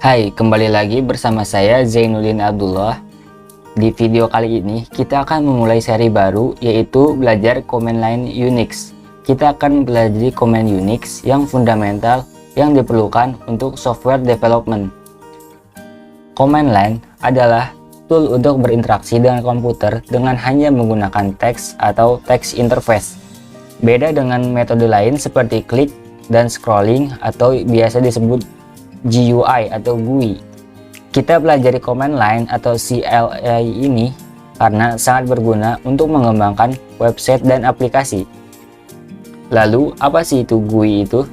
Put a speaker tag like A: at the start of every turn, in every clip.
A: Hai, kembali lagi bersama saya Zainuddin Abdullah. Di video kali ini kita akan memulai seri baru, yaitu belajar command line Unix. Kita akan belajar command Unix yang fundamental yang diperlukan untuk software development. Command line adalah tool untuk berinteraksi dengan komputer dengan hanya menggunakan teks atau text interface. Beda dengan metode lain seperti klik dan scrolling atau biasa disebut GUI atau GUI. Kita pelajari command line atau CLI ini karena sangat berguna untuk mengembangkan website dan aplikasi. Lalu, apa sih itu GUI itu?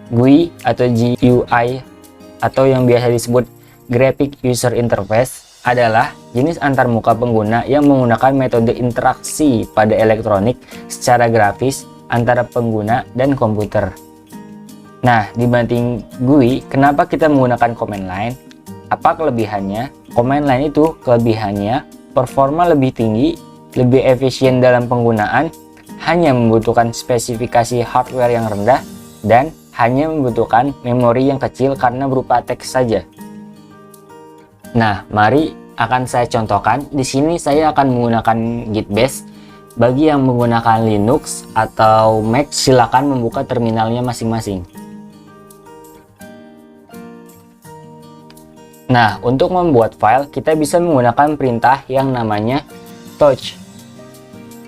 A: GUI atau GUI atau yang biasa disebut Graphic User Interface adalah jenis antarmuka pengguna yang menggunakan metode interaksi pada elektronik secara grafis antara pengguna dan komputer. Nah, dibanding GUI, kenapa kita menggunakan command line? Apa kelebihannya? Command line itu kelebihannya performa lebih tinggi, lebih efisien dalam penggunaan, hanya membutuhkan spesifikasi hardware yang rendah, dan hanya membutuhkan memori yang kecil karena berupa teks saja. Nah, mari akan saya contohkan. Di sini saya akan menggunakan Git Bash. Bagi yang menggunakan Linux atau Mac, silakan membuka terminalnya masing-masing. Nah, untuk membuat file, kita bisa menggunakan perintah yang namanya touch,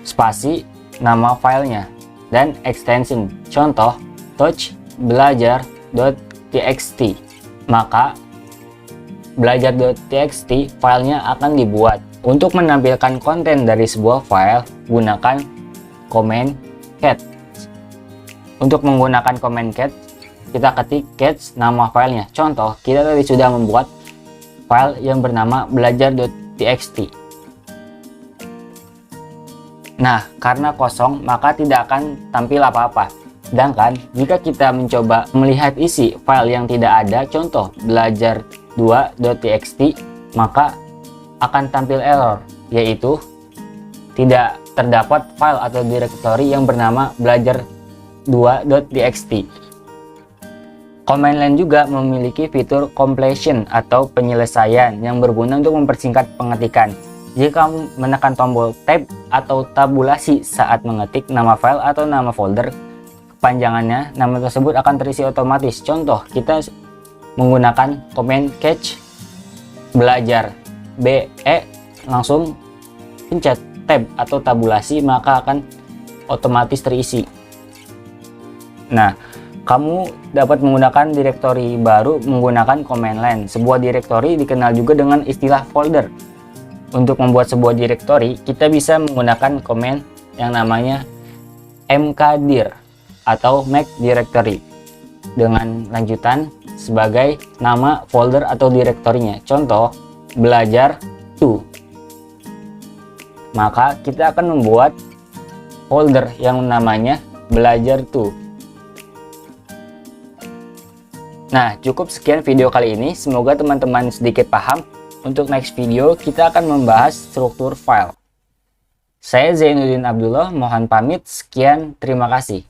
A: spasi, nama filenya, dan extension. Contoh, touch belajar.txt. Maka, belajar.txt filenya akan dibuat. Untuk menampilkan konten dari sebuah file, gunakan command cat. Untuk menggunakan command cat, kita ketik cat nama filenya. Contoh, kita tadi sudah membuat file yang bernama belajar.txt. Nah, karena kosong maka tidak akan tampil apa-apa. Sedangkan jika kita mencoba melihat isi file yang tidak ada, contoh belajar2.txt, maka akan tampil error, yaitu tidak terdapat file atau directory yang bernama belajar2.txt. Command line juga memiliki fitur completion atau penyelesaian yang berguna untuk mempersingkat pengetikan. Jika kamu menekan tombol tab atau tabulasi saat mengetik nama file atau nama folder, kepanjangannya nama tersebut akan terisi otomatis. Contoh, kita menggunakan command catch belajar BE, langsung pencet tab atau tabulasi, maka akan otomatis terisi. Nah, kamu dapat menggunakan direktori baru menggunakan command line. Sebuah direktori dikenal juga dengan istilah folder. Untuk membuat sebuah direktori, kita bisa menggunakan command yang namanya mkdir atau make directory dengan lanjutan sebagai nama folder atau direktorinya. Contoh, belajar2. Maka kita akan membuat folder yang namanya belajar2. Nah, cukup sekian video kali ini. Semoga teman-teman sedikit paham. Untuk next video, kita akan membahas struktur file. Saya Zainuddin Abdullah, mohon pamit. Sekian, terima kasih.